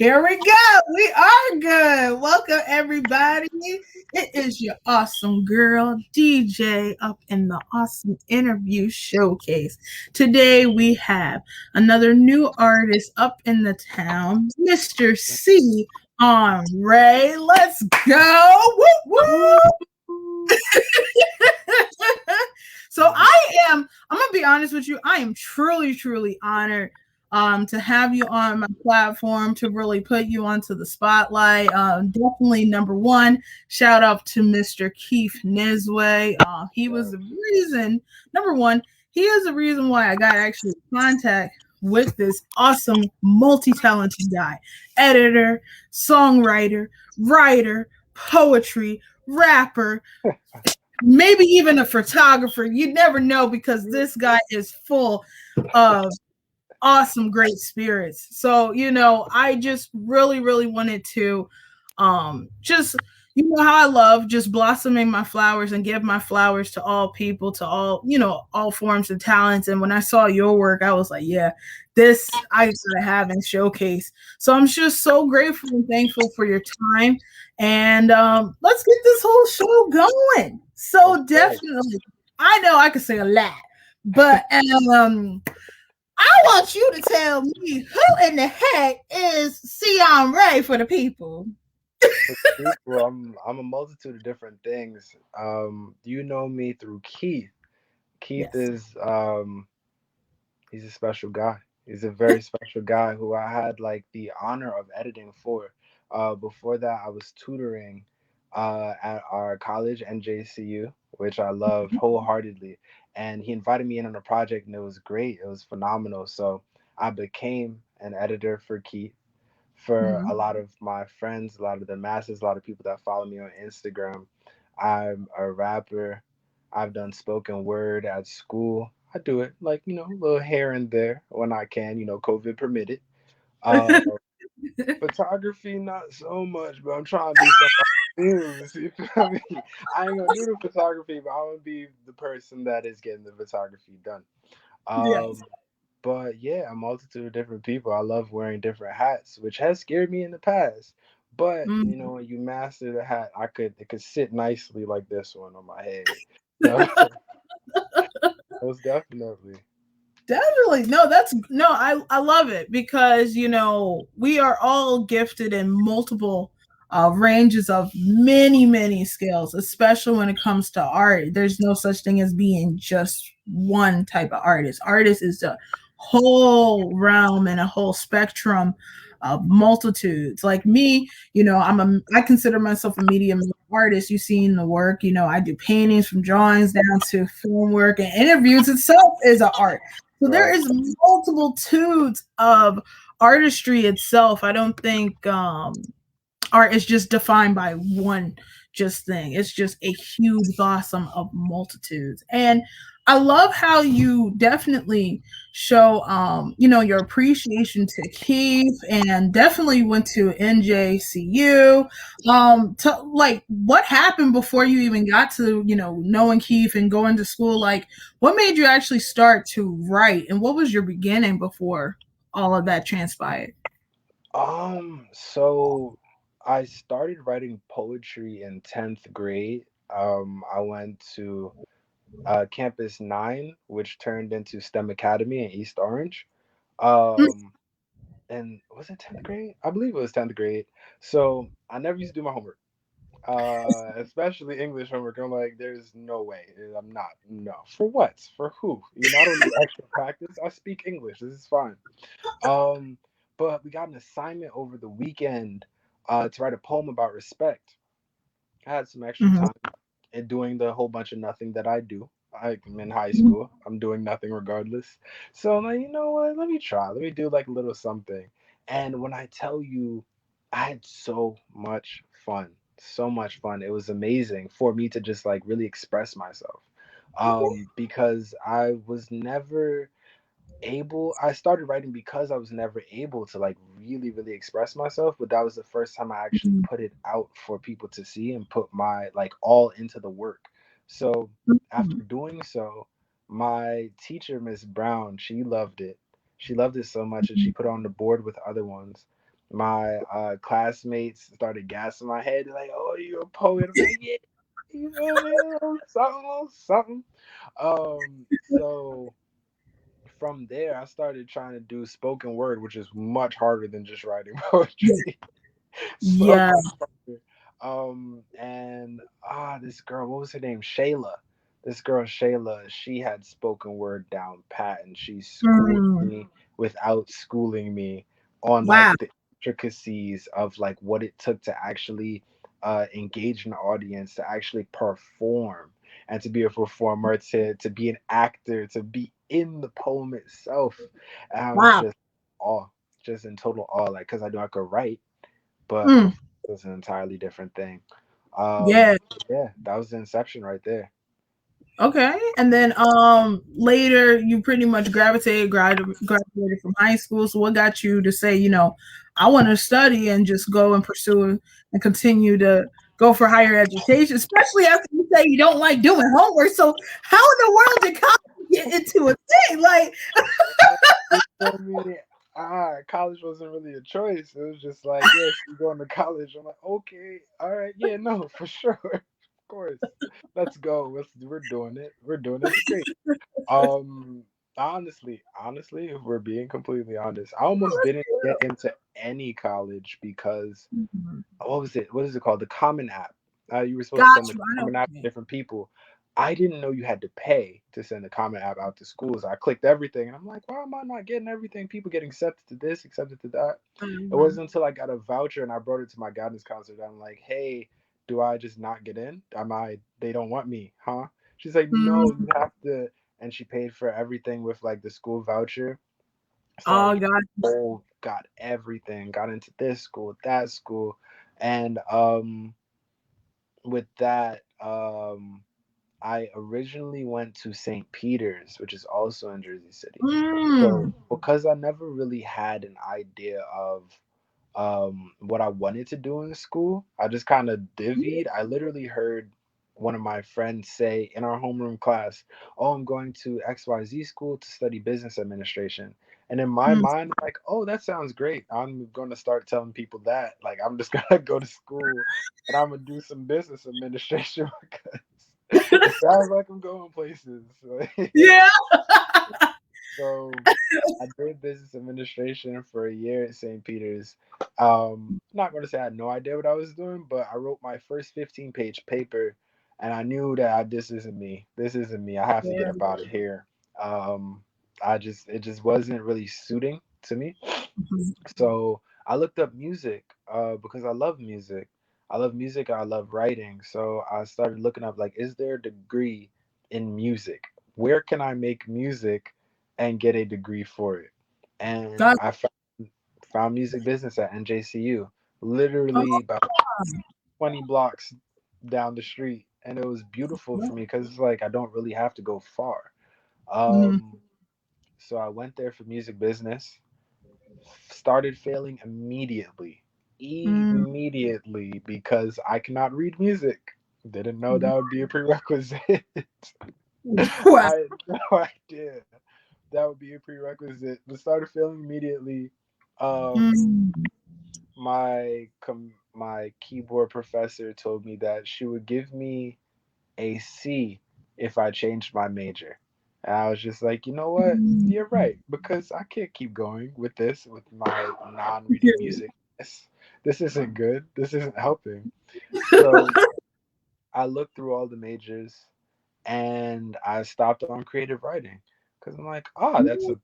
Here we go. We are good. Welcome, everybody. It is your awesome girl, DJ, up in the awesome interview showcase. Today, we have another new artist up in the town, Mr. Scion Rae. Let's go. Woo, Woo! woo. So I'm gonna be honest with you, I am truly, truly honored to have you on my platform to really put you onto the spotlight. Definitely number one, shout out to Mr. Keith Nweze. He was the reason, number one, he is the reason why I got actually in contact with this awesome multi-talented guy, editor, songwriter, writer, poetry, rapper, maybe even a photographer. You never know because this guy is full of awesome, great spirits. So, I just really, really wanted to just how I love just blossoming my flowers and give my flowers to all people, to all forms of talents. And when I saw your work, I was like, yeah, this I gotta have and showcase. So I'm just so grateful and thankful for your time. And let's get this whole show going. So definitely, I know I could say a lot, but I want you to tell me who in the heck is Scion Rae for the people. For the people, I'm a multitude of different things. You know me through Keith. Keith Yes. is he's a special guy. He's a very special guy who I had like the honor of editing for. Before that, I was tutoring at our college, NJCU, which I love wholeheartedly. And he invited me in on a project, and it was great. It was phenomenal. So I became an editor for Keith, for a Mhm. lot of my friends, a lot of the masses, a lot of people that follow me on Instagram. I'm a rapper. I've done spoken word at school. I do it like, a little here and there when I can, COVID permitted. Uh, Photography, not so much, but I'm trying to be somebody news. You feel me? I ain't gonna do the photography, but I'm gonna be the person that is getting the photography done. Yes. Um, but yeah, a multitude of different people. I love wearing different hats, which has scared me in the past. But Mhm. when you master the hat, it could sit nicely like this one on my head. So most definitely. Definitely. No, I love it because we are all gifted in multiple ranges of many, many skills, especially when it comes to art. There's no such thing as being just one type of artist. Artist is a whole realm and a whole spectrum of multitudes. Like me, I consider myself a medium artist. You've seen the work, I do paintings from drawings down to film work, and interviews itself is an art. So there Right. is multiple tudes of artistry itself. I don't think art is just defined by one just thing. It's just a huge blossom of multitudes. And I love how you definitely show your appreciation to Keith and definitely went to NJCU. To like what happened before you even got to, knowing Keith and going to school? Like what made you actually start to write and what was your beginning before all of that transpired? So I started writing poetry in 10th grade. I went to Campus 9, which turned into STEM Academy in East Orange. Um, and was it 10th grade? I believe it was 10th grade. So I never used to do my homework, especially English homework. I'm like, there's no way. I'm not. No. For what? For who? I don't need extra practice. I speak English. This is fine. Um, but we got an assignment over the weekend to write a poem about respect. I had some extra Mhm. time and doing the whole bunch of nothing that I do. I'm in high school. I'm doing nothing regardless. So I'm like, you know what? Let me try. Let me do like a little something. And when I tell you, I had so much fun. So much fun. It was amazing for me to just like really express myself. Because I was never able I started writing because I was never able to like really really express myself, but that was the first time I actually Mhm. put it out for people to see and put my like all into the work. So after Mhm. doing so, my teacher, Miss Brown, she loved it. She loved it so much that she put it on the board with other ones. My classmates started gassing my head like, "Oh, you a poet?" I'm like, "Yeah, you feel me? Something, something." So from there, I started trying to do spoken word, which is much harder than just writing poetry. So Yeah. much harder. And this girl, what was her name? Shayla. This girl Shayla, she had spoken word down pat, and she schooled Mm. me without schooling me on like Wow. the intricacies of like what it took to actually engage an audience, to actually perform, and to be a performer, to be an actor, to be in the poem itself. And I was Wow. just awe, just in total awe, like because I knew I could write, but Mm. performance was an entirely different thing. Yeah. Yeah, that was the inception right there. Okay. And then later you pretty much graduated from high school. So what got you to say, I want to study and just go and pursue and continue to go for higher education, especially after you say you don't like doing homework. So how in the world did college get into a thing? Like, You feel me? College wasn't really a choice. It was just like, yes, you're going to college. I'm like, okay, all right, yeah, no, for sure, of course, let's go. We're doing it. We're doing it. It's great. Um, honestly, if we're being completely honest, I almost didn't get into any college because what was it? What is it called? The Common App. You were supposed to got send the you. I know. Common App to different people. I didn't know you had to pay to send the Common App out to schools. I clicked everything, and I'm like, why am I not getting everything? People getting accepted to this, accepted to that. It Mhm. wasn't until I got a voucher and I brought it to my guidance counselor that I'm like, hey, do I just not get in? Am I? They don't want me, huh? She's like, no, you Mhm. have to. And she paid for everything with like the school voucher. Oh, Started getting God. old, got everything, got into this school, that school, and with that, I originally went to St. Peter's, which is also in Jersey City. So Mm. because I never really had an idea of what I wanted to do in school, I just kind of divvied. I literally heard one of my friends say in our homeroom class, "Oh, I'm going to XYZ school to study business administration." And in my Mm. mind, I'm like, "Oh, that sounds great. I'm going to start telling people that. Like, I'm just going to go to school and I'm going to do some business administration because it sounds like I'm going places." Yeah. So I did business administration for a year at St. Peter's. Not going to say I had no idea what I was doing, but I wrote my first 15-page paper, and I knew that this isn't me. This isn't me. I have to get Yeah. up out of here. It just wasn't really suiting to me. Mhm. So I looked up music because I love music. I love music. I love writing. So I started looking up like, is there a degree in music? Where can I make music and get a degree for it? And God. I found music business at NJCU, Oh. literally about 20 blocks down the street. And it was beautiful for me because it's like I don't really have to go far. Mhm. Um, so I went there for music business, started failing immediately. Mm. Immediately because I cannot read music. Didn't know that would be a prerequisite. Wow. I had no idea that would be a prerequisite. But started failing immediately. Um, Mm. my keyboard professor told me that she would give me a C if I changed my major. And I was just like, you know what? Mm. You're right, because I can't keep going with this with my non-reading music. This isn't good. This isn't helping. So I looked through all the majors and I stopped on creative writing because I'm like,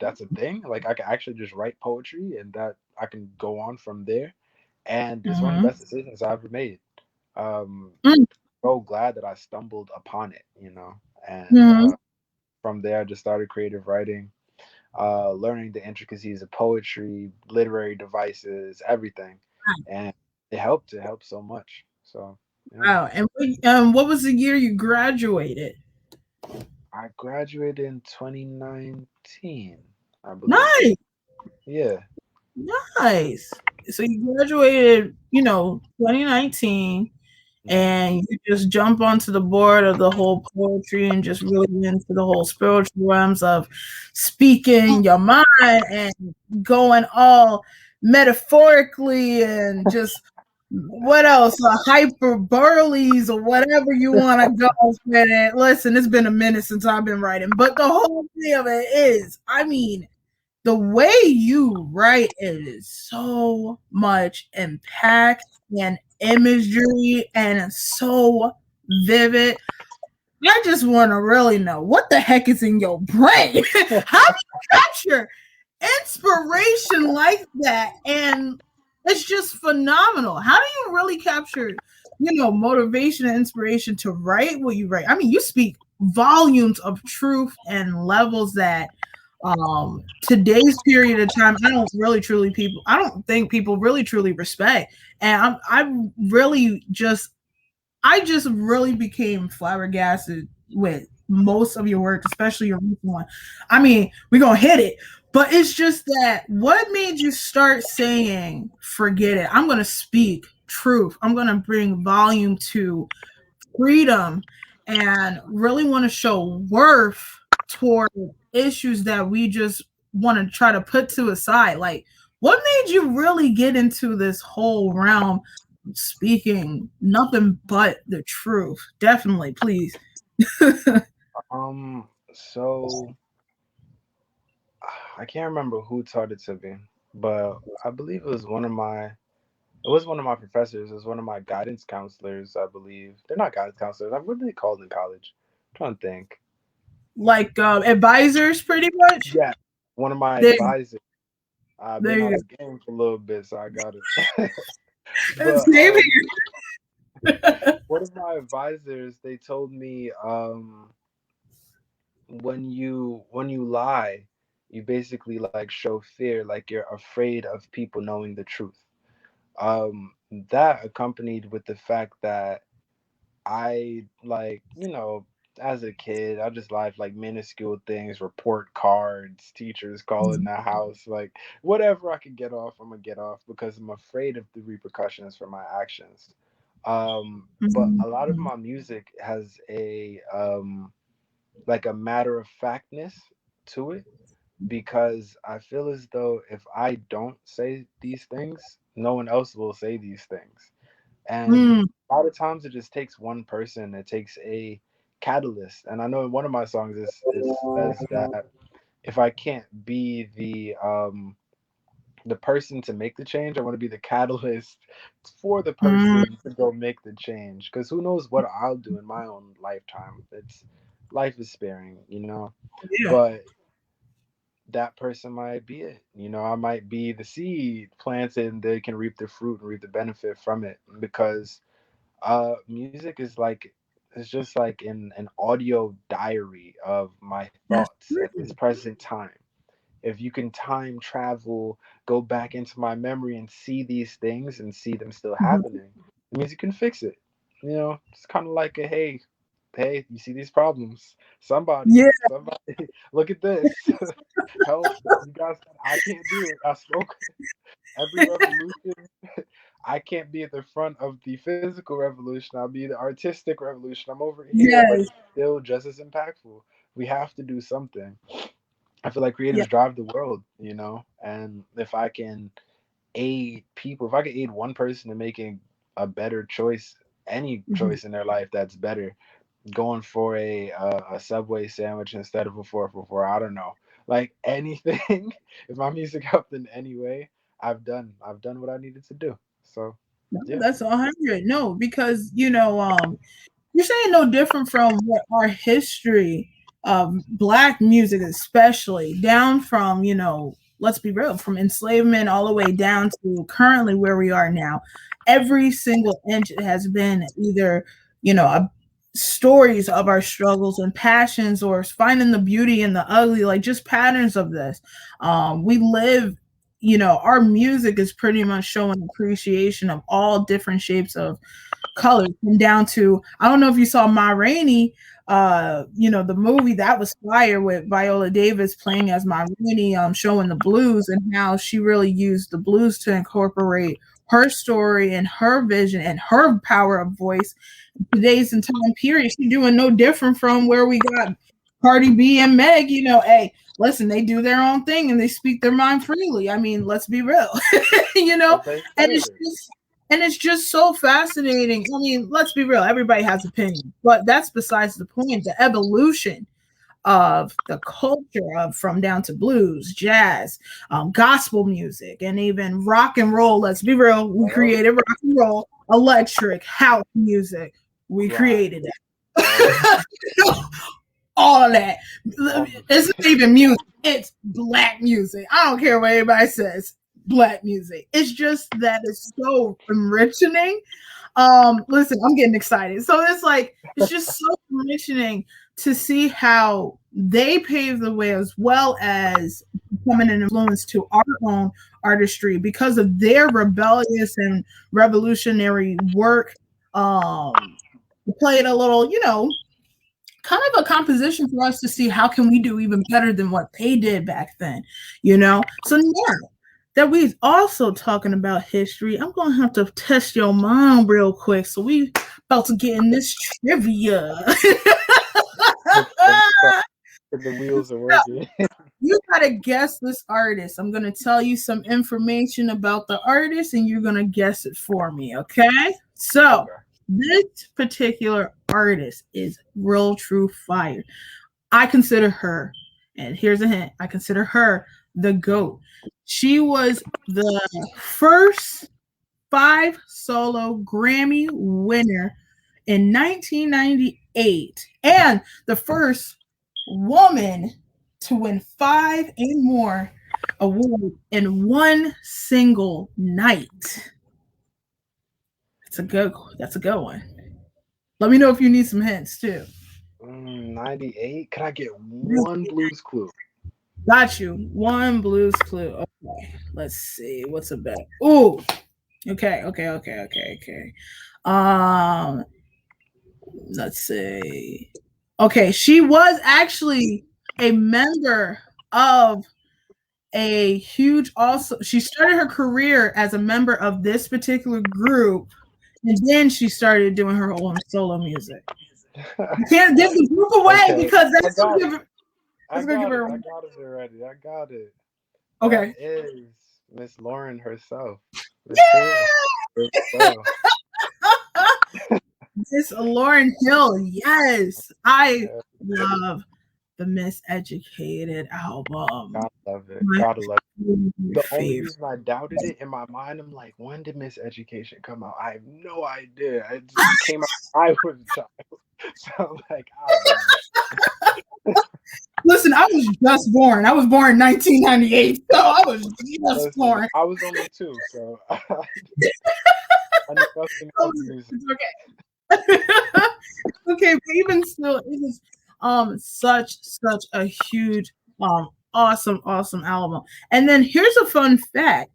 that's a thing. Like I can actually just write poetry and that I can go on from there. And it's one of the Mhm. best decisions I ever made. Um, Mm. so glad that I stumbled upon it, you know. And Mhm. from there, I just started creative writing, learning the intricacies of poetry, literary devices, everything, and it helped. It helped so much. So yeah, Wow. And what was the year you graduated? I graduated in 2019, I believe. Nice. Yeah. Nice. So you graduated, 2019, Hmm. and you just jump onto the board of the whole poetry and just really into the whole spiritual realms of speaking your mind and going all. metaphorically and just what else? Hyperboles or whatever you want to go with it. Listen, it's been a minute since I've been writing, but the whole thing of it is, I mean, the way you write it is so much impact and imagery and so vivid. I just want to really know what the heck is in your brain. How do you capture inspiration like that? And it's just phenomenal. How do you really capture, motivation and inspiration to write what you write? I mean, you speak volumes of truth and levels that today's period of time, I don't think people really truly respect. And I just really became flabbergasted with most of your work, especially your recent one. I mean, we're gonna hit it, but it's just that what made you start saying, forget it, I'm gonna speak truth, I'm gonna bring volume to freedom, and really want to show worth toward issues that we just want to try to put to a side. Like, what made you really get into this whole realm speaking nothing but the truth? Definitely, please. So I can't remember who taught it to me, but I believe it was one of my professors. It was one of my guidance counselors, I believe. They're not guidance counselors. What are they called in college? I'm trying to think. Like advisors, pretty much. Yeah, one of my There, advisors. I've there been you out go. of game for a little bit, so I got it. But Same here. one of my advisors, they told me, when you lie, you basically like show fear, like you're afraid of people knowing the truth. That accompanied with the fact that I like, as a kid, I just liked like minuscule things, report cards, teachers calling the house, like whatever I could get off, I'm gonna get off because I'm afraid of the repercussions for my actions. But a lot of Mhm. my music has a like a matter of factness to it, because I feel as though if I don't say these things, no one else will say these things. And Mm, a lot of times it just takes one person. It takes a catalyst. And I know in one of my songs it says that if I can't be the person to make the change, I want to be the catalyst for the mm, person to go make the change. Because who knows what I'll do in my own lifetime. It's life is sparing. yeah. But that person might be it. I might be the seed planted and they can reap the fruit and reap the benefit from it. Because music is like, it's just like an audio diary of my That's thoughts at this present time. If you can time travel, go back into my memory and see these things and see them still true. happening, it means you can fix it. It's kind of like a hey, you see these problems? Yeah. Somebody, look at this. Help! You guys, I can't do it. I spoke every revolution. I can't be at the front of the physical revolution. I'll be the artistic revolution. I'm over here, but Yes. it's still just as impactful. We have to do something. I feel like Yeah. creatives drive the world. And if I can aid people, if I can aid one person in making a better choice, any Mhm. choice in their life that's better, going for a Subway sandwich instead of a 4 for 4, I don't know, like anything. If my music helped in any way, I've done what I needed to do. So, No, yeah. that's 100. No, because you're saying no different from what our history of Black music, especially down from, let's be real, from enslavement all the way down to currently where we are now. Every single inch has been either, stories of our struggles and passions, or finding the beauty in the ugly, like just patterns of this. We live, our music is pretty much showing appreciation of all different shapes of colors, and down to, I don't know if you saw Ma Rainey, the movie that was fire with Viola Davis playing as Ma Rainey, showing the blues and how she really used the blues to incorporate her story and her vision and her power of voice. Today's and time period, she's doing no different from where we got. Cardi B and Meg, hey, listen, they do their own thing and they speak their mind freely. I mean, let's be real, They and should. it's just so fascinating. I mean, let's be real, everybody has opinions, but that's besides the point. The evolution of the culture of from down to blues, jazz, gospel music, and even rock and roll. Let's be real, we created rock and roll, electric, house music. We Right. created All of that. All of that. all of It's it. not even music. It's black music. I don't care what anybody says. Black music. It's just that it's so enriching. Listen, I'm getting excited. So it's like it's just so enriching to see how they paved the way as well as becoming an influence to our own artistry because of their rebellious and revolutionary work. Played a little, kind of a composition for us to see how can we do even better than what they did back then. So now that we also talking about history, I'm gonna have to test your mind real quick. So we about to get in this trivia. Let me start. The wheels are working. You gotta guess this artist. I'm gonna tell you some information about the artist, and you're gonna guess it for me. Okay? So Okay. this particular artist is real true fire. I consider her, and here's a hint, I consider her the GOAT. She was the first 5 solo Grammy winner in 1998 and the first woman to win 5 and more awards in one single night. That's a good one. Let me know if you need some hints too. 98. Could I get one blues clue? Got you. One blues clue. Okay. Let's see. What's a bet? Ooh. Okay. Um, let's see. Okay, she was actually a member of a huge also she started her career as a member of this particular group and then she started doing her own solo music. You can't give the group away Okay. because I got it. I that's gonna give got it. her I got it already. I got it. That okay. is Miss Lauren herself. Miss Hill Yeah! herself. Miss Lauren Hill, yes. I Yeah, love the Miseducated album. gotta love it. My Gotta love it. The only favorite. reason I doubted it in my mind, I'm like, when did Miss Education come out? I have no idea. It just came out. I was a child. So I'm like, I don't know. Listen, I was just born. I was born in 1998, so I was just Listen, born. I was only two, so I knew nothing So of music. it's okay. Okay, but even still, it is such a huge awesome album. And then here's a fun fact.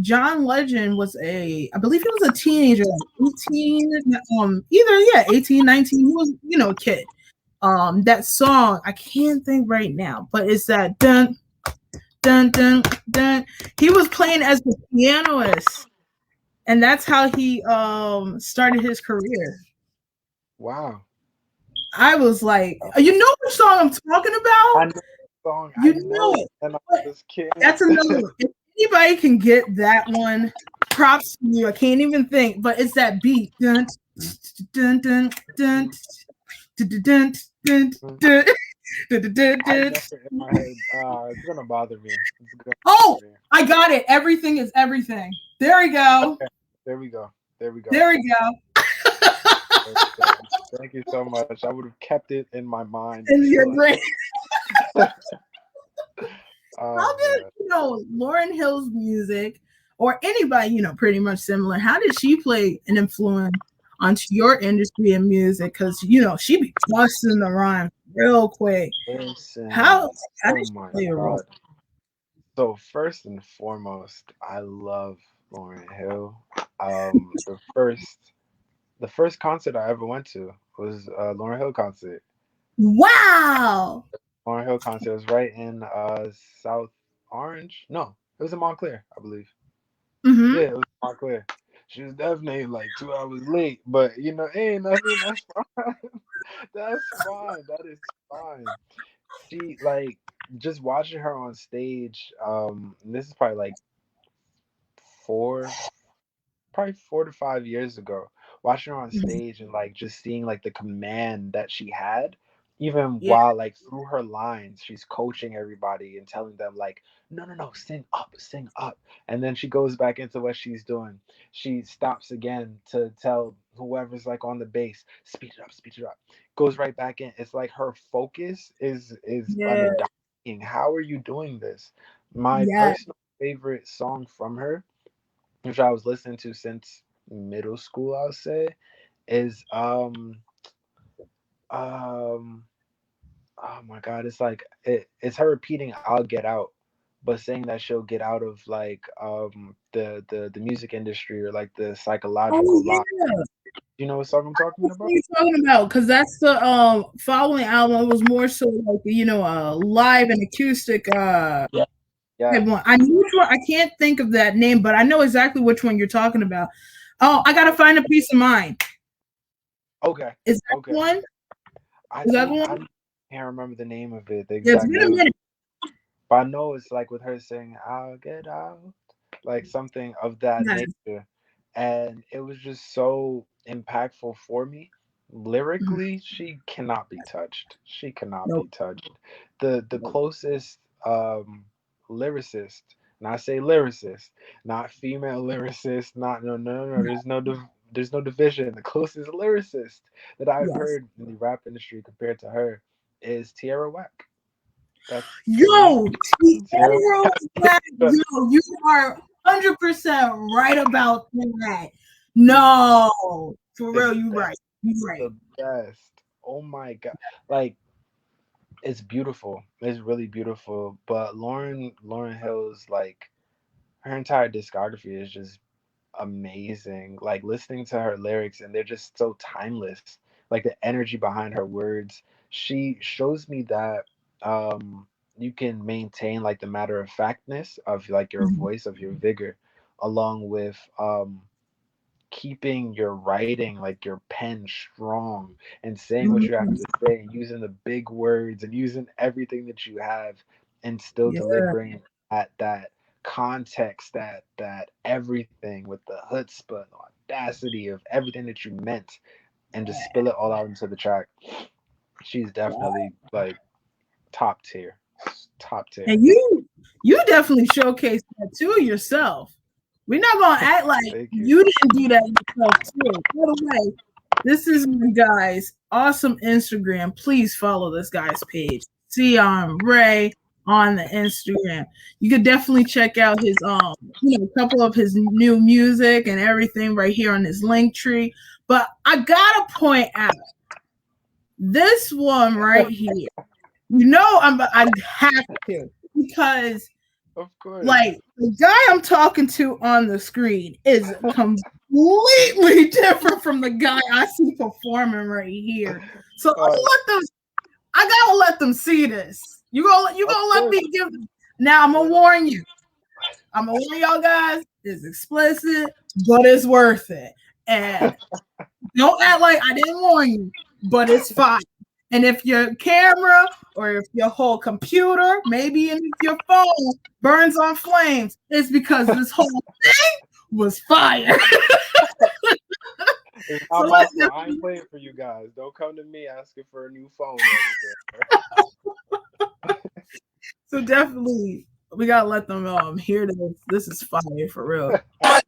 John Legend was I believe he was a teenager, like 18, either 18, 19, he was, a kid. That song, I can't think right now, but it's that dun dun dun dun. He was playing as the pianist, and that's how he started his career. Wow. I was like, you know what song I'm talking I about? know the song. I You know know it. it. And I But just can't. that's another one. If anybody can get that one, props to you. I can't even think, but it's that beat. Dun dun dun dun dun dun dun dun. I know it in my head. It's gonna bother me. It's gonna Oh, bother me. I got it. Everything is everything. There we go. Okay. There we go. There we go. There we go. There we go. Thank you so much. I would have kept it in my mind In your until brain. oh How did man. Lauryn Hill's music or anybody, pretty much similar, how did she play an influence onto your industry and music? Because she be busting the rhyme real quick. Listen. How Oh did she my play a role? god. So first and foremost, I love Lauren Hill. The first concert I ever went to was a Lauren Hill concert. Wow. Lauren Hill concert was right in South Orange. No, it was in Montclair, I believe. Mm-hmm. Yeah, it was Montclair. She was definitely like 2 hours late, but ain't nothing. That's fine. That's fine. That is fine. She like just watching her on stage. This is probably like four, probably 4 to 5 years ago, watching her on stage and like just seeing like the command that she had, even Yeah, while like through her lines, she's coaching everybody and telling them like, no, no, no, sing up. And then she goes back into what she's doing. She stops again to tell whoever's like on the bass, speed it up. Goes right back in. It's like her focus is yeah, undying. How are you doing this? My yeah, personal favorite song from her, which I was listening to since middle school, I'll say, is um oh my god, it's like it's her repeating "I'll get out," but saying that she'll get out of like the music industry or like the oh psychological lock. yeah. You know what song I'm talking What are about? you talking about? Because that's the following album was more so like live and acoustic Yeah. type Yes. one. I knew which one. I can't think of that name, but I know exactly which one you're talking about. Oh, I gotta find a peace of mind. Okay. Is that the Okay. one? I Is that the think one? I can't remember the name of it, the Yeah, it's exact been a name of minute. it, but I know it's like with her saying "I'll get out," like something of that Yes. nature. And it was just so impactful for me. Mhm. Lyrically, she cannot be touched. She cannot Nope. be touched. The Nope. closest lyricist, and I say lyricist, not female lyricist, not no. There's no division. The closest lyricist that I've Yes. heard in the rap industry compared to her is Tierra Whack. That's me. Yo, Tierra Tierra Whack. Whack, yo, you are 100% right about that. No, for The real, you best. right. You right. The best. Oh my god. Like it's beautiful. It's really beautiful. But Lauren Hill's like her entire discography is just amazing. Like listening to her lyrics and they're just so timeless. Like the energy behind her words. She shows me that you can maintain like the matter of factness of like your Mhm. voice, of your vigor, along with keeping your writing, like your pen strong and saying what you have Mhm. to say and using the big words and using everything that you have and still Yeah, delivering at that context, that everything with the chutzpah and audacity of everything that you meant and just spill it all out into the track. She's yeah. definitely like top tier. Top tier. And you definitely showcased that too yourself. We're not gonna act like Thank you. you didn't do that yourself too. By the way, this is my guy's awesome Instagram. Please follow this guy's page, Scion Rae on the Instagram. You could definitely check out his a couple of his new music and everything right here on his link tree. But I gotta point out this one right here. I have to because Of course. like the guy I'm talking to on the screen is completely different from the guy I see performing right here. So Uh, I gotta let them see this. You of gonna let course. me give now I'm gonna Let warn you. I'm gonna warn y'all guys, it's explicit, but it's worth it. And don't act like I didn't warn you, but it's fine. And if your camera or if your whole computer, maybe even if your phone burns on flames, it's because this whole thing was fire. It's so not my let's fault. I ain't playing for you guys. Don't come to me asking for a new phone or anything. so definitely we gotta let them hear this. This is fire for real. My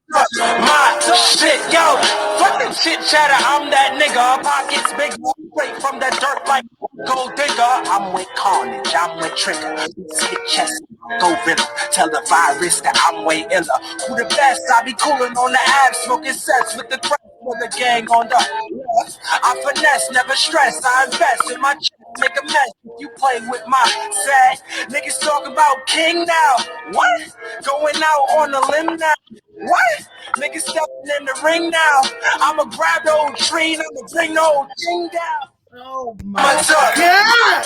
shit, yo, fucking shit chatter. I'm that nigga. Pockets big, straight from the dirt like gold digger. I'm with Carnage, I'm with Trigger. Slit chest, go riddle. Tell the virus that I'm way iller. Who the best? I be cooling on the abs, smoking sets with the crap for the gang on the left. I finesse, never stress. I invest in my chest, make a mess. You play with my set. Niggas talk about king now. What? Going out on a limb now. What? Niggas stepping in the ring now. I'ma grab the old tree and I'ma bring the old thing down. Oh I'ma my touch. god!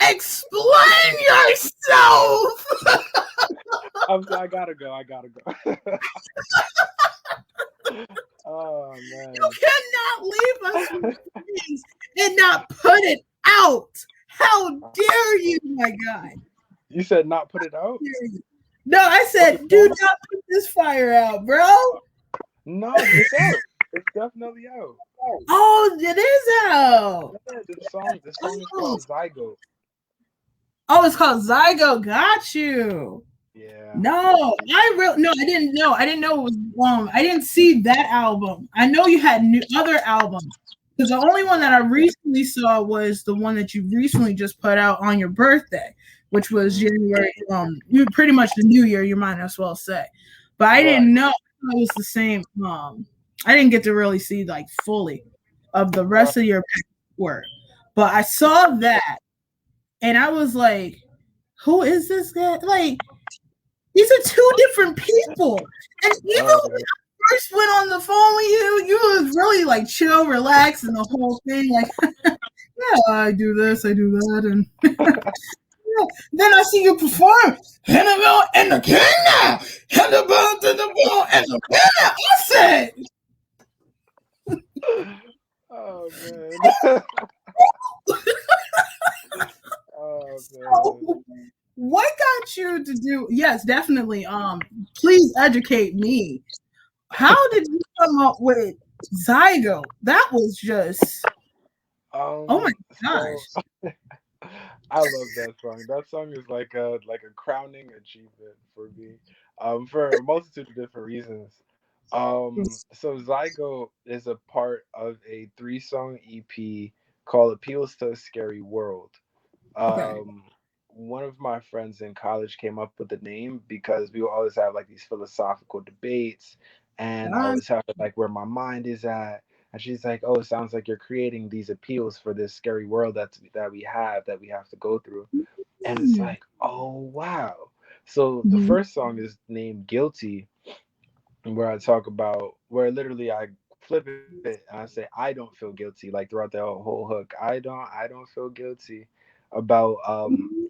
Explain yourself. I'm sorry, I gotta go. I gotta go. Oh man. You cannot leave us with things and not put it out. How dare you, my guy? You said not put it out? No, I said do not put this fire out, bro. No, it's out. It's definitely out. Oh, it is out. Yeah, the song is called Zygote. Oh, it's called Zygote. Got you. Yeah. No, I didn't know. I didn't know it was I didn't see that album. I know you had other albums. Because the only one that I recently saw was the one that you recently just put out on your birthday, which was January. You pretty much the new year, you might as well say. But I didn't know it was the same. I didn't get to really see like fully of the rest of your work. But I saw that and I was like, who is this guy? Like, these are two different people. And even when I first went on the phone with you, you was really like chill, relaxed, and the whole thing. Like, yeah, I do this, I do that, and then I see you perform. Hannibal and the king now. Hannibal to the ball and the winner. I said, oh man. Oh man. What got you to do? Yes, definitely. Please educate me. How did you come up with Zygote? That was just. Oh my gosh! So, I love that song. That song is like a crowning achievement for me. For a multitude of different reasons. So Zygote is a part of a 3-song EP called "Appeals to a Scary World." Okay. One of my friends in college came up with the name because we would always have like these philosophical debates, and I was having like where my mind is at, and she's like, "Oh, it sounds like you're creating these appeals for this scary world that we have to go through," and it's like, "Oh wow!" So the first song is named "Guilty," where I talk about where literally I flip it and I say I don't feel guilty like throughout the whole hook. I don't feel guilty about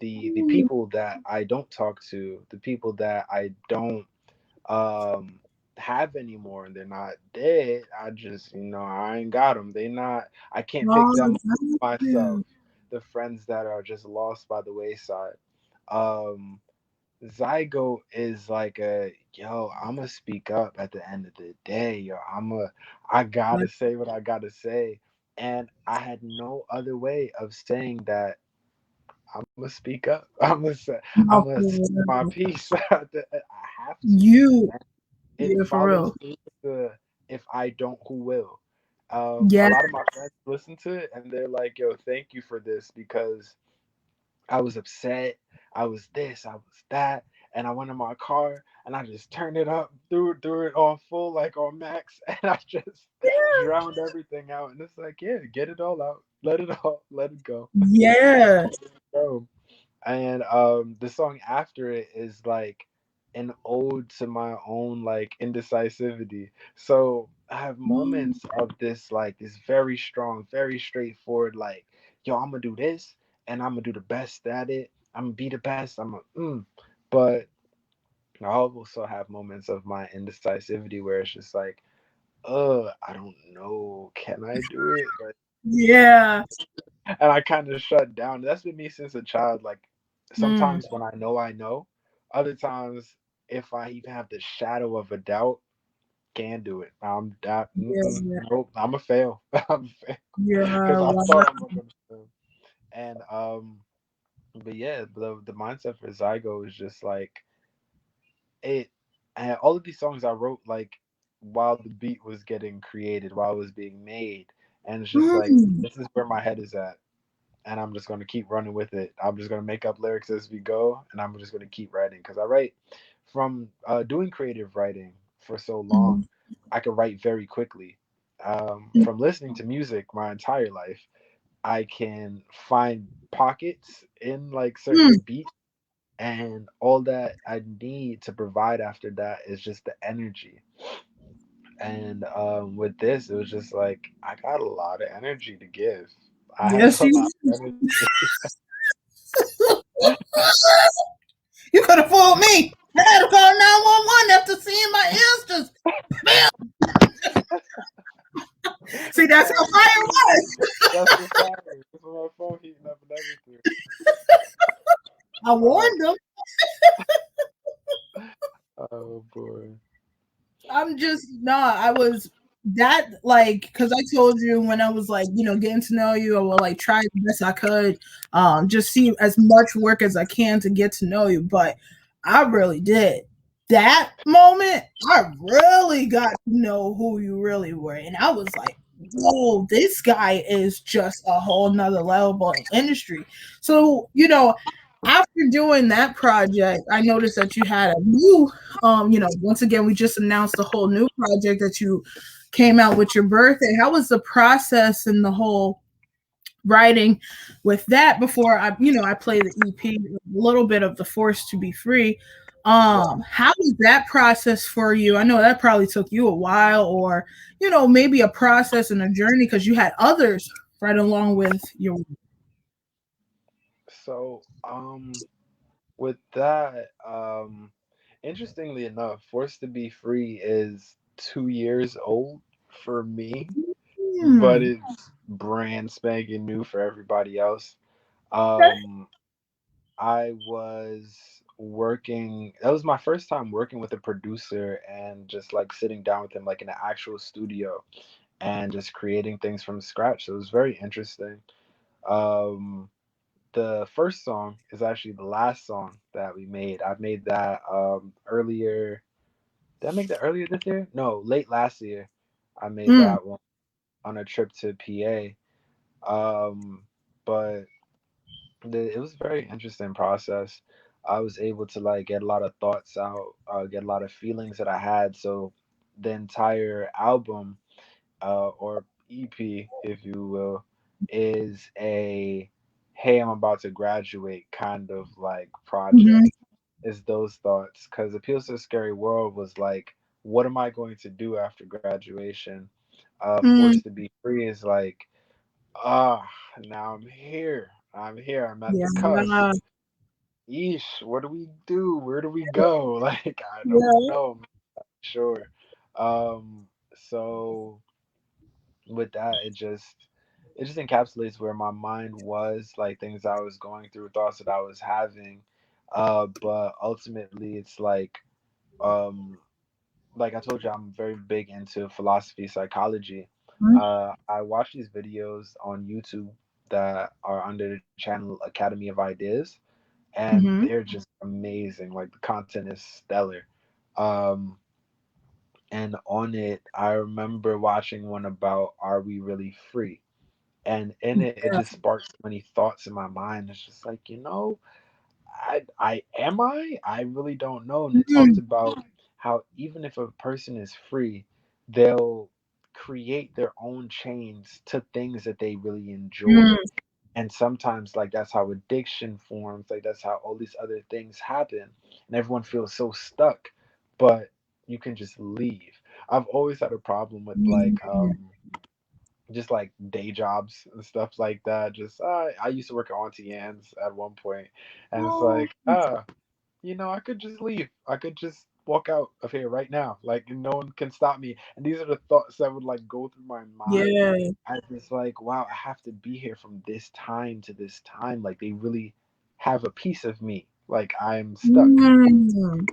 the people that I don't talk to, the people that I don't um have anymore, and they're not dead. I just I ain't got them. They not. I can't pick them up myself. The friends that are just lost by the wayside. Um Zygote is like I'ma speak up at the end of the day. I gotta say what I gotta say. And I had no other way of saying that I'm gonna speak up. I'm gonna say say my piece. I have to. It For follows real. through the if I don't, who will. Yeah. A lot of my friends listen to it and they're like, yo, thank you for this because I was upset. I was this, I was that. And I went in my car and I just turned it up, threw it on full, like on max, and I just drowned everything out. And it's like, yeah, get it all out. Let it go. Yeah. Go. And the song after it is like an ode to my own like indecisivity. So I have moments of this very strong, very straightforward, like, yo, I'm gonna do this and I'm gonna do the best at it. I'm gonna be the best. But I also have moments of my indecisivity where it's just like, I don't know. Can I do it? Like, Yeah. and I kind of shut down. That's been me since a child. Like sometimes when I know. Other times, if I even have the shadow of a doubt, can't do it. Nope. I'm a fail. I'm a fail because I thought I'm gonna fail. And but yeah, the mindset for Zygo is just like it. And all of these songs I wrote like while the beat was getting created, while it was being made, and it's just like this is where my head is at, and I'm just going to keep running with it. I'm just going to make up lyrics as we go, and I'm just going to keep writing because I write from doing creative writing for so long. I could write very quickly. From listening to music my entire life, I can find pockets in like certain beats, and all that I need to provide after that is just the energy. And with this, it was just like I got a lot of energy to give. I have Yes, a you. lot of energy. You could have fooled me. I had to call 911 after seeing my ears just. I Uh, warned them. oh boy. I'm just not. I was that like because I told you when I was like getting to know you, I will like try the best I could, just see as much work as I can to get to know you. But I really did that moment. I really got to know who you really were, and I was like, whoa, this guy is just a whole nother level in industry. So after doing that project, I noticed that you had a new, once again, we just announced a whole new project that you came out with your birthday. How was the process and the whole writing with that before I play the EP, a little bit of the Force to Be Free? How was that process for you? I know that probably took you a while, or maybe a process and a journey because you had others right along with your. So, with that, interestingly enough, Forced to Be Free is 2 years old for me, but Hmm. it's brand spanking new for everybody else. Okay. Um, I was working, that was my first time working with a producer and just like sitting down with him, like in an actual studio and just creating things from scratch. So it was very interesting. Um, the first song is actually the last song that we made. I made that earlier. Did I make that earlier this year? No, late last year. I made Mm, that one on a trip to PA. But it was a very interesting process. I was able to like get a lot of thoughts out, get a lot of feelings that I had. So the entire album, or EP, if you will, is a hey, I'm about to graduate kind of like mhm, project. Is those thoughts because Appeals to a Scary World was like, what am I going to do after graduation? mm, Forced to Be Free is like, ah, now I'm here. I'm here. I'm at yeah, the cusp. Yeesh, what do we do? Where do we go? Like, I don't yeah, know. I'm not sure. So with that, it just encapsulates where my mind was, like things I was going through, thoughts that I was having. But ultimately, it's um, like I told you, I'm very big into philosophy, psychology. mhm, I watch these videos on YouTube that are under the channel Academy of Ideas, and mhm, they're just amazing. Like the content is stellar. Um, and on it, I remember watching one about are we really free? And in it just sparked so many thoughts in my mind. It's just like, I am I really don't know. And it talked mhm, about how even if a person is free, they'll create their own chains to things that they really enjoy. mm, And sometimes like that's how addiction forms, like that's how all these other things happen. And everyone feels so stuck, but you can just leave. I've always had a problem with mm, just like day jobs and stuff like that. Just I used to work at Auntie Anne's at one point, and it's oh, like I could just leave. I could just walk out of here right now. Like no one can stop me. And these are the thoughts that would like go through my mind. yeah, I just like, wow, I have to be here from this time to this time. Like they really have a piece of me. Like I'm stuck, mm,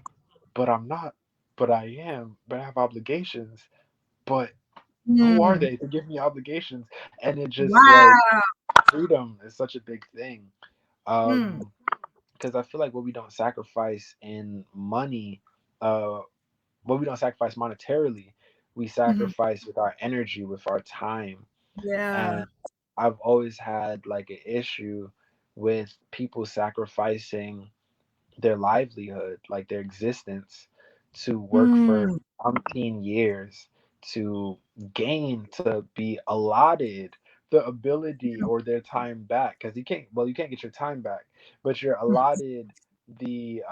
but I'm not. But I am. But I have obligations. But who are mm, they to give me obligations? And it just like wow, freedom is such a big thing. mm, Um, because I feel like what we don't sacrifice in money, uh, what we don't sacrifice monetarily, we mhm, sacrifice with our energy, with our time. yeah, And I've always had like an issue with people sacrificing their livelihood, like their existence, to work for mm, umpteen years to gain to be allotted the ability or their time back because you can't get your time back, but you're mm, allotted the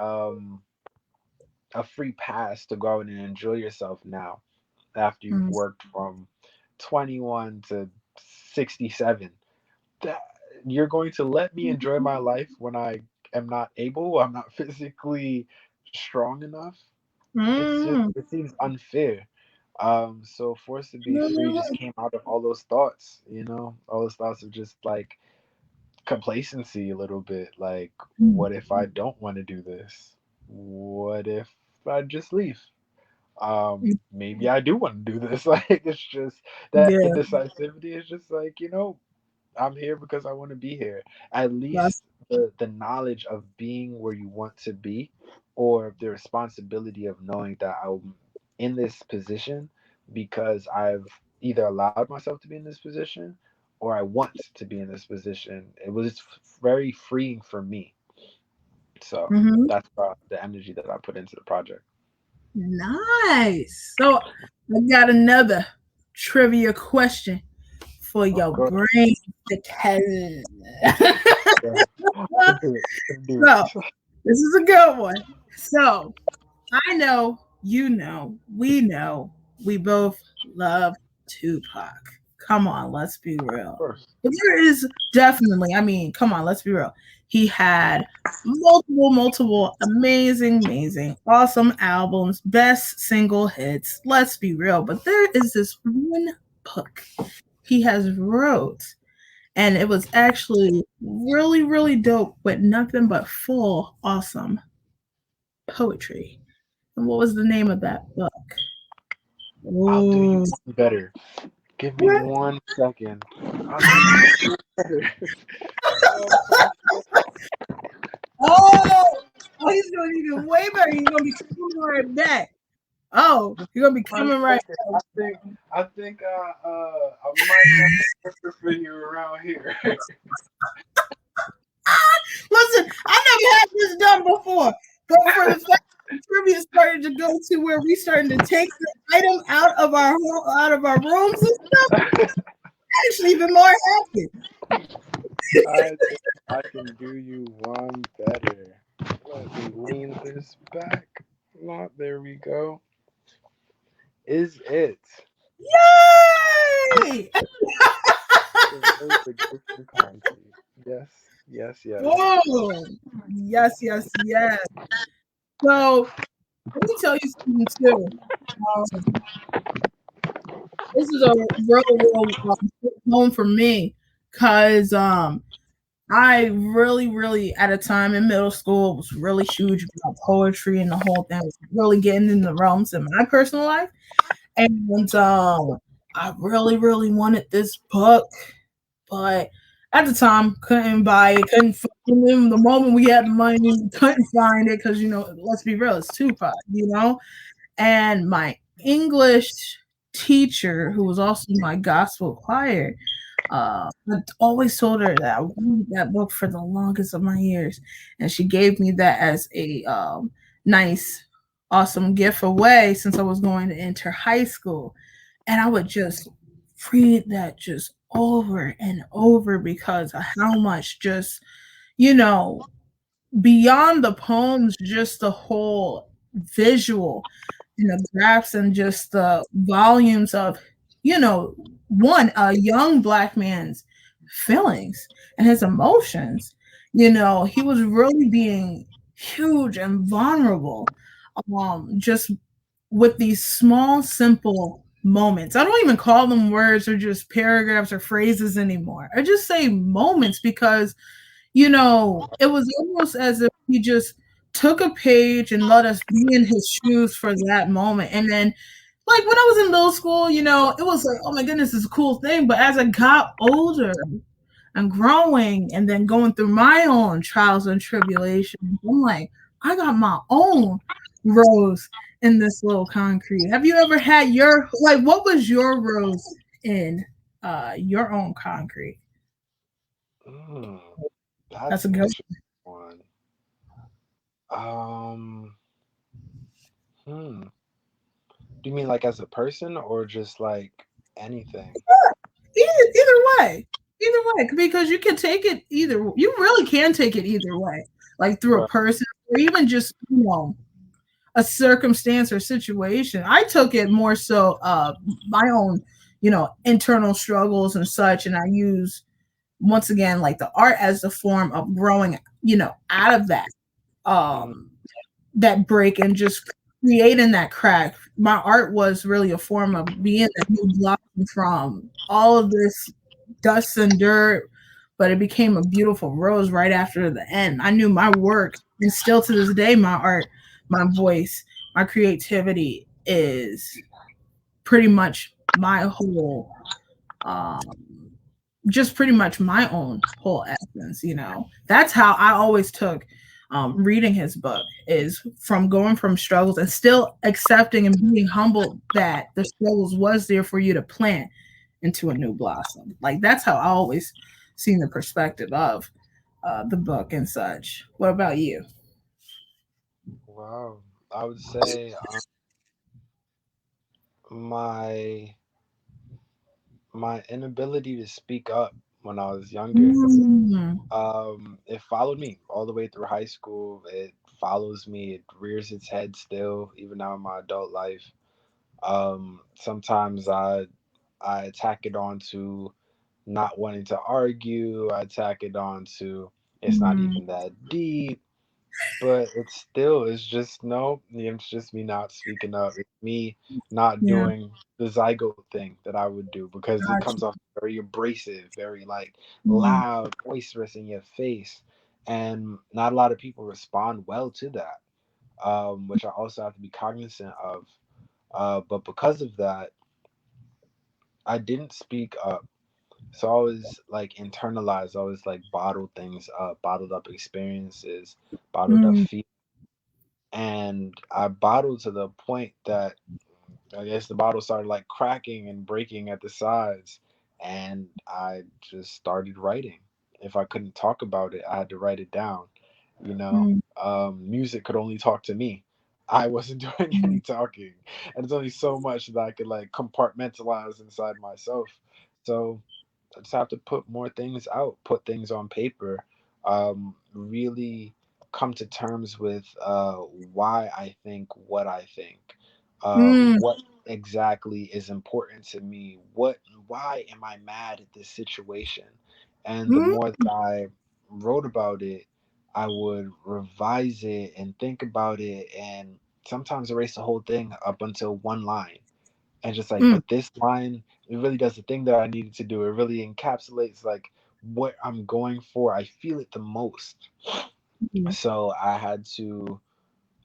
a free pass to go out and enjoy yourself now after you've mm, worked from 21 to 67. That you're going to let me enjoy my life when I am not able, I'm not physically strong enough. mm, It seems unfair. So Forced to Be Free just came out of all those thoughts, all those thoughts of just like complacency a little bit. Like, Mm. what if I don't want to do this? What if I just leave? Maybe I do want to do this. Like, it's just that Yeah, indecisivity is just like, I'm here because I want to be here. At that's least the knowledge of being where you want to be, or the responsibility of knowing that I'm in this position because I've either allowed myself to be in this position or I want to be in this position. It was very freeing for me. So mhm. that's the energy that I put into the project. Nice. So I got another trivia question for Of your course. brain to tell. Yeah. I can do it. I can do So it. this is a good one. So I know, we both love Tupac. Come on, let's be Of real. course. But there is definitely, I mean, come on, let's be real. He had multiple amazing, awesome albums, best single hits. Let's be real. But there is this one book he has wrote, and it was actually really dope with nothing but full awesome poetry. And what was the name of that book? I'll do you Oh, one better. Give me what? 1 second. I'll do you one better. Oh, Oh, he's doing even way better. He's gonna be coming right back. Oh, you're gonna be one coming right second. back. I think I might have a picture for you around here. Listen, I never had this done before, but for the fact that trivia started to go to where we starting to take the item out of our rooms and stuff, I'm actually even more happy. I think I can do you one better. Let me lean this back. Not there we go. Is it Yay! the words of Christian concrete? Yes, yes, yes. Whoa! Yes. So let me tell you something too. This is a real home for me because I really at a time in middle school was really huge about poetry and the whole thing was really getting in the realms of my personal life. And I really wanted this book, but at the time couldn't buy it, couldn't find it. The moment we had the money, we couldn't find it because let's be real, it's Tupac. And my English teacher, who was also my gospel choir, I always told her that I wanted that book for the longest of my years, and she gave me that as a nice, awesome gift away since I was going to enter high school, and I would just read that just over and over because of how much just you know beyond the poems, just the whole visual the graphs and just the volumes of, one, a young black man's feelings and his emotions. He was really being huge and vulnerable, just with these small, simple moments. I don't even call them words or just paragraphs or phrases anymore. I just say moments because it was almost as if he just took a page and let us be in his shoes for that moment. And then, like when I was in middle school, it was like, oh my goodness, it's a cool thing. But as I got older and growing and then going through my own trials and tribulations, I'm like, I got my own rose in this little concrete. Have you ever had what was your rose in your own concrete? Mm, That's that's a an good interesting one. Um, hmm. Do you mean like as a person or just like anything? either way, because you can take it either. You really can take it either way, like through a Right. person or even just a circumstance or situation. I took it more so my own internal struggles and such, and I use once again like the art as the form of growing out of Mm, um that break and just creating that crack. My art was really a form of being a new blossom from all of this dust and dirt, but it became a beautiful rose right after the end. I knew my work, and still to this day, my art, my voice, my creativity is pretty much my whole, um, just pretty much my own whole essence. That's how I always took reading his book, is from going from struggles and still accepting and being humbled that the struggles was there for you to plant into a new blossom. Like, that's how I always seen the perspective of the book and such. What about you? Wow. I would say my my inability to speak up when I was younger, Mm, it followed me all the way through high school. It follows me. It rears its head still, even now in my adult life. Sometimes I attack it onto not wanting to argue. I attack it onto it's not mm, even that deep. But it's just no, it's just me not speaking up. It's me not yeah, doing the zygote thing that I would do because it gotcha. comes off very abrasive, very like Mm, loud, boisterous in your face. And not a lot of people respond well to that, which I also have to be cognizant of. But because of that, I didn't speak up. So I always like internalized, always like bottled things up, bottled up experiences, bottled up mm, feelings. And I bottled to the point that I guess the bottle started like cracking and breaking at the sides, and I just started writing. If I couldn't talk about it, I had to write it down. mm, Music could only talk to me. I wasn't doing mm, any talking, and it's only so much that I could like compartmentalize inside myself. So I just have to put more things out, put things on paper, really come to terms with why I think what I think, mm, what exactly is important to me, why am I mad at this situation? And the mm, more that I wrote about it, I would revise it and think about it, and sometimes erase the whole thing up until one line and just like, mm, but this line, it really does the thing that I needed to do. It really encapsulates like what I'm going for. I feel it the most. mm, So I had to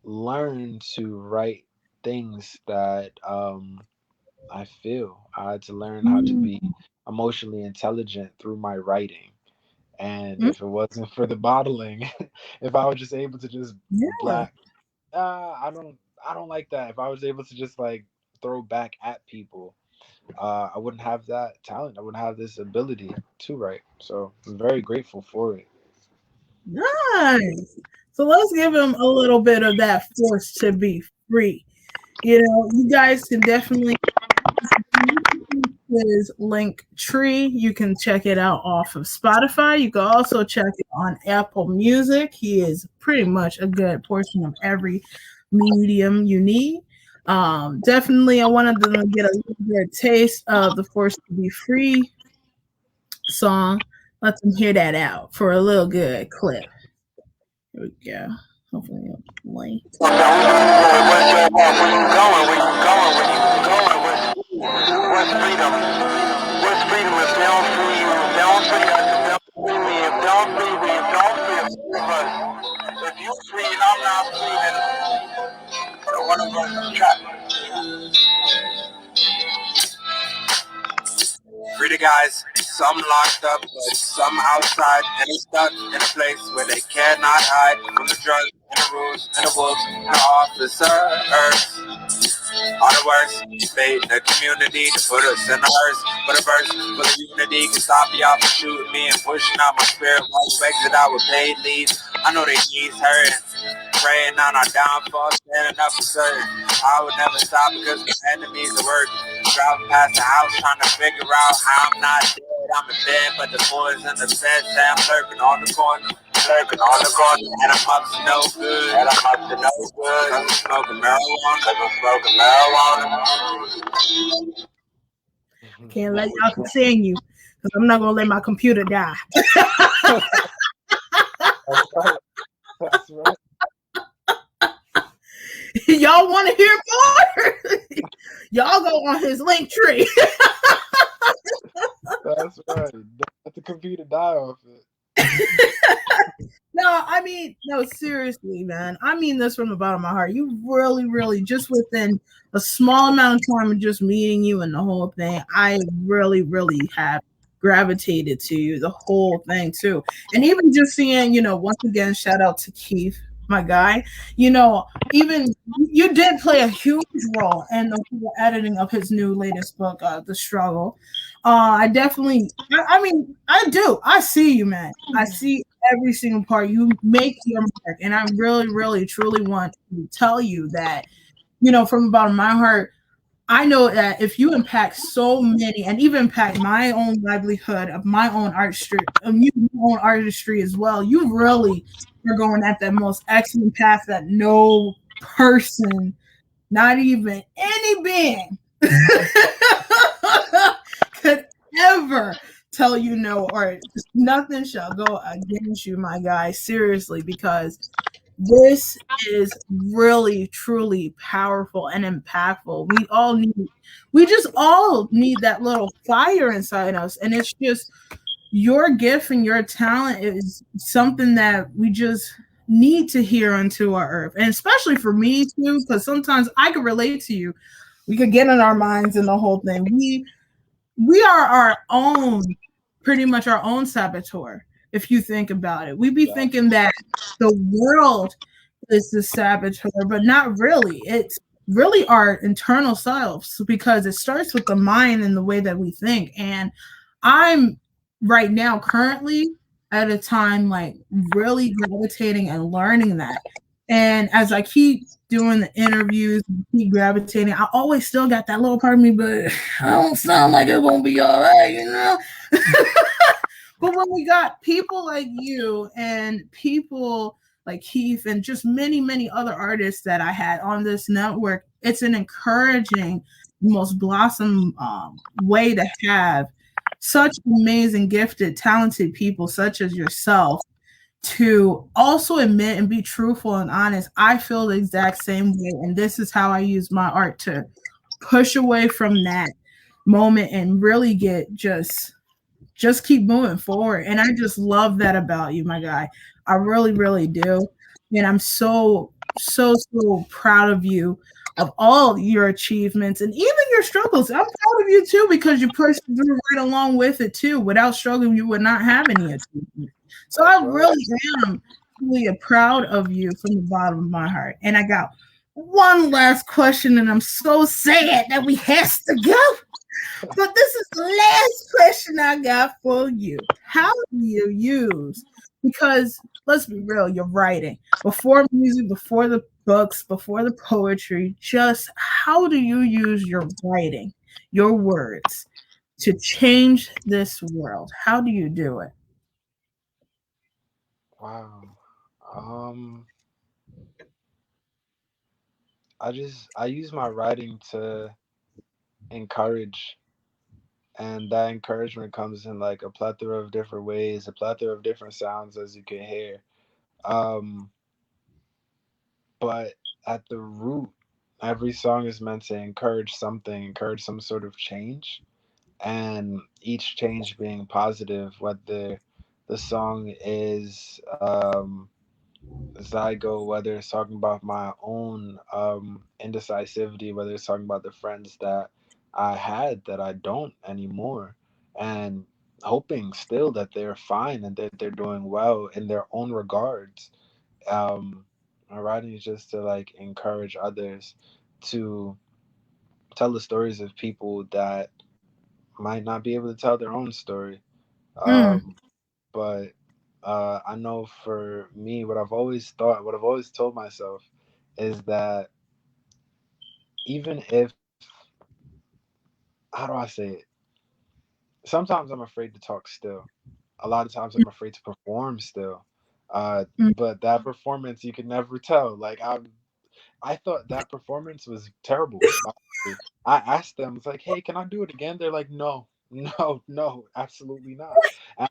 learn to write things that I feel. I had to learn how to be mm, emotionally intelligent through my writing. And mm. if it wasn't for the bottling, if I was just able to just Yeah. black, I don't like that. If I was able to just like throw back at people, I wouldn't have that talent. I wouldn't have this ability to write. So I'm very grateful for it. Nice. So let's give him a little bit of that force to be free. You guys can definitely his link tree. You can check it out off of Spotify. You can also check it on Apple Music. He is pretty much a good portion of every medium you need. Definitely, I wanted them to get a little bit of taste of the Force to Be Free song. Let them hear that out for a little good clip. Here we go. Hopefully, it'll play. What's your walk? Where you going? Where you going? Where you going? What's freedom? What's freedom if they don't free you? If they don't free us, if they don't free me, if they don't free me, if they don't free us, us. If you free and I'm not free, then one of us is trapped. Free the guys, some locked up, but some outside, and they stuck in a place where they cannot hide from the drugs and the rules and the wolves and the officers. All the worst, fate in the community to put us in the hearse. But a verse for the unity can stop y'all from shooting me and pushing out my spirit while expected I would pay leave. I know they needs hurting, praying on our downfall, standing up for certain. I would never stop because my enemies are working. Driving past the house trying to figure out how I'm not dead. I'm in bed, but the boys in the bed say I'm lurking on the corner. Lurking on the corner, and I'm up to no good. And I'm up to no good. Cause I'm smoking marijuana. Cause I'm smoking marijuana. I can't let y'all continue because I'm not gonna let my computer die. That's right. That's right. Y'all want to hear more? Y'all go on his link tree. That's right. Let the computer die off it. No, I mean, no, seriously, man. I mean this from the bottom of my heart. You really, really, just within a small amount of time of just meeting you and the whole thing, I really, really have gravitated to you, the whole thing, too. And even just seeing, once again, shout out to Keith, my guy, even you did play a huge role in the whole editing of his new latest book, The Struggle. I definitely, I mean, I do. I see you, man. I see every single part. You make your mark. And I really, really, truly want to tell you that, from the bottom of my heart, I know that if you impact so many and even impact my own livelihood of my own own artistry as well, you really are going at that most excellent path that no person, not even any being, could ever tell you no, or nothing shall go against you, my guy. Seriously, because this is really truly powerful and impactful. We just all need that little fire inside us, and it's just your gift and your talent is something that we just need to hear onto our earth, and especially for me too, because sometimes I could relate to you. We could get in our minds and the whole thing. We are our own, pretty much our own saboteur. If you think about it, we be thinking that the world is the saboteur, but not really. It's really our internal selves, because it starts with the mind and the way that we think. And I'm right now currently at a time like really gravitating and learning that. And as I keep doing the interviews, keep gravitating, I always still got that little part of me, but I don't sound like it's gonna be all right. But when we got people like you and people like Keith and just many, many other artists that I had on this network, it's an encouraging, most blossom way to have such amazing, gifted, talented people such as yourself to also admit and be truthful and honest. I feel the exact same way. And this is how I use my art to push away from that moment and really get just keep moving forward. And I just love that about you, my guy. I really, really do. And I'm so, so, so proud of you, of all your achievements and even your struggles. I'm proud of you too, because you pushed through right along with it too. Without struggling, you would not have any achievement. So I really am really proud of you from the bottom of my heart. And I got one last question, and I'm so sad that we has to go. But this is the last question I got for you. How do you use, because let's be real, you're writing before music, before the books, before the poetry, just how do you use your writing, your words to change this world? How do you do it? Wow. Um, I use my writing to encourage, and that encouragement comes in like a plethora of different ways, a plethora of different sounds, as you can hear. Um, but at the root, every song is meant to encourage something, encourage some sort of change, and each change being positive, whether the song is zygo, whether it's talking about my own indecisivity, whether it's talking about the friends that I had that I don't anymore, and hoping still that they're fine and that they're doing well in their own regards. um my writing is just to like encourage others to tell the stories of people that might not be able to tell their own story. Mm, um but I know for me, what I've always thought, what I've always told myself is that even if, how do I say it? Sometimes I'm afraid to talk still. A lot of times I'm afraid to perform still. mm, But that performance, you can never tell. Like I thought that performance was terrible. Honestly. I asked them, it's like, hey, can I do it again? They're like, no, no, no, absolutely not. And,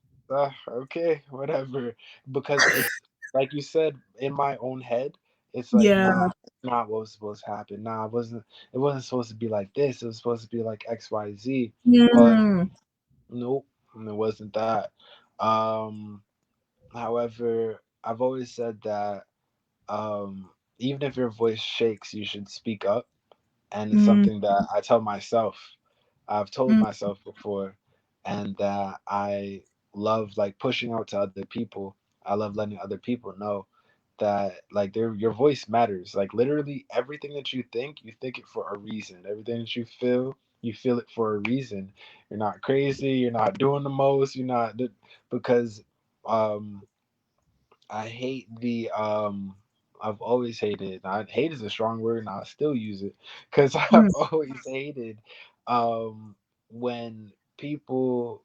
okay, whatever. Because it's like you said, in my own head, it's like, yeah. nah, not what was supposed to happen. Nah, it wasn't supposed to be like this. It was supposed to be like XYZ. But Mm, nope. and it wasn't that. Um, However, I've always said that even if your voice shakes, you should speak up, and it's Mm, something that I tell myself. I've told mm, myself before, and that I love like pushing out to other people. I love letting other people know that like your voice matters. Like literally everything that you think it for a reason. Everything that you feel it for a reason. You're not crazy. You're not doing the most. You're not because um I hate the I've always hated. Hate is a strong word, and I still use it because I've mm, always hated um when people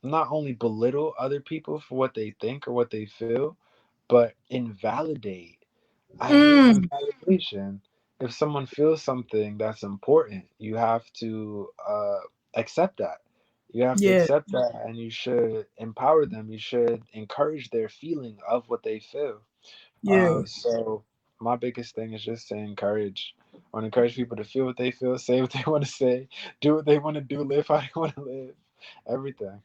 not only belittle other people for what they think or what they feel, but invalidate. I hate mm. invalidation. If someone feels something that's important, you have to accept that. You have to Yeah, accept that, and you should empower them. You should encourage their feeling of what they feel. yeah. So my biggest thing is just to encourage. I want to encourage people to feel what they feel, say what they want to say, do what they want to do, live how they want to live. Everything.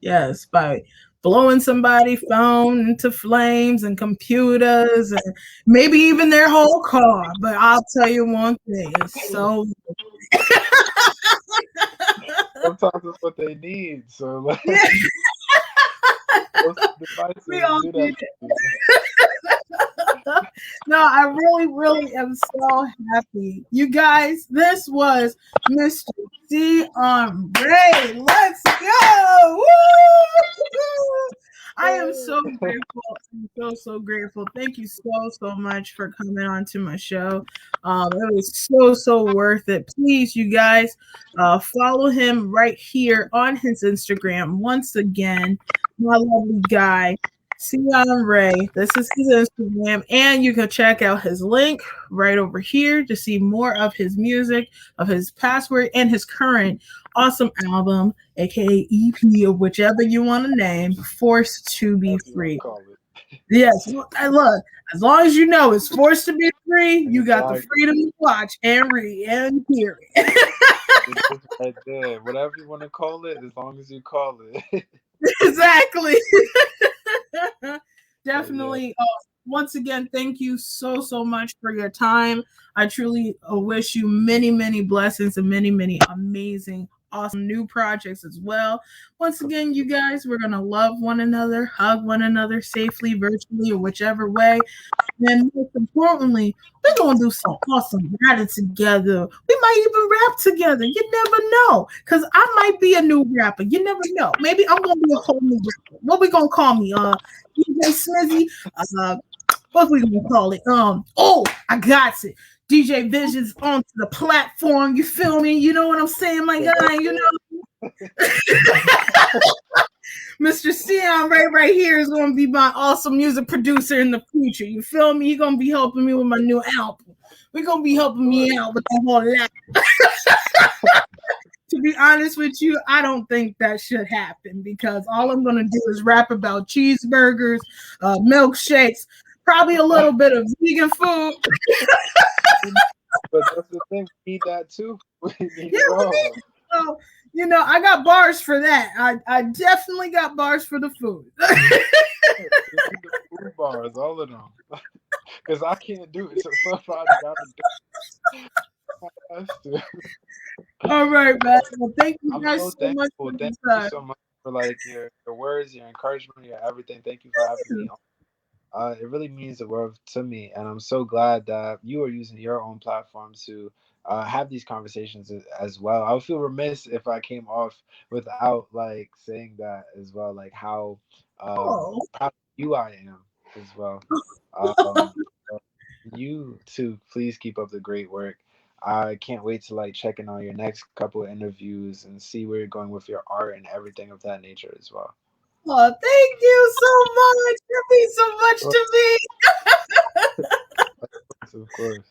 Yes, by blowing somebody's phone into flames and computers and maybe even their whole car. But I'll tell you one thing, it's so Sometimes it's what they need. So like, yeah, those we devices all do need that. it. No, I really, really am so happy. You guys, this was Mr. Scion Rae. Let's go! Woo! I am so grateful. I'm so grateful. Thank you so much for coming on to my show. It was so worth it. Please, you guys, follow him right here on his Instagram. Once again, my lovely guy. Scion Rae. This is his Instagram, and you can check out his link right over here to see more of his music, of his past work, and his current awesome album, aka EP, or whichever you want to name, Forced to Be Whatever you want to Free. call it. Yes, I look, as long as you know it's forced to be free, you got the Exactly. freedom to watch and read and hear it. It is right there. Whatever you want to call it, as long as you call it. Exactly. But yeah, Definitely. Once again, thank you so much for your time. I truly wish you many blessings and many amazing, awesome new projects as well. Once again, you guys, we're going to love one another, hug one another safely, virtually, or whichever way. And most importantly, we're gonna do some awesome writing together. We might even rap together. You never know. Cause I might be a new rapper. You never know. Maybe I'm gonna be a whole new rapper. What we gonna call me? DJ Smizzy? Uh what we gonna call it? Oh, I got it. DJ Visions onto the platform. You feel me? You know what I'm saying, my but guy? that's You it. know, Mr. Scion Rae right here is going to be my awesome music producer in the future. You feel me? He's going to be helping me with my new album. We're going to be helping me out with the whole lot. To be honest with you, I don't think that should happen because all I'm going to do is rap about cheeseburgers, milkshakes, probably a little bit of vegan food. But that's the thing. We need that too. We need Yeah, it we need all. it. So, you know, I got bars for that. I definitely got bars for the food. We need the food bars, all of them. Because I can't do it, so somebody got to do it. All right, man. Well, thank you I'm guys so so much thankful. for Thank this you time. so much for like your words, your encouragement, your everything. Thank you for having me on. It really means the world to me, and I'm so glad that you are using your own platform to have these conversations as well. I would feel remiss if I came off without like saying that as well, like how Oh, proud of you I am as well. Um, so you too, please keep up the great work. I can't wait to like check in on your next couple of interviews and see where you're going with your art and everything of that nature as well. oh, thank you so much. That means so much Of to me. course, of course.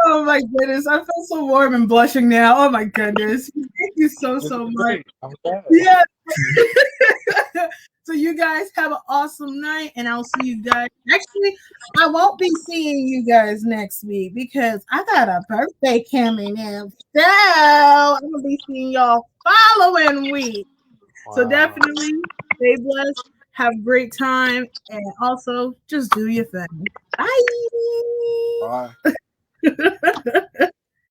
Oh my goodness, I feel so warm and blushing now. Oh my goodness, thank you This is so much. great. I'm glad. Yeah. So you guys have an awesome night, and I'll see you guys. Actually, I won't be seeing you guys next week because I got a birthday coming up. So I'm gonna be seeing y'all following week. So Wow. definitely stay blessed, have a great time, and also just do your thing. Bye. Bye.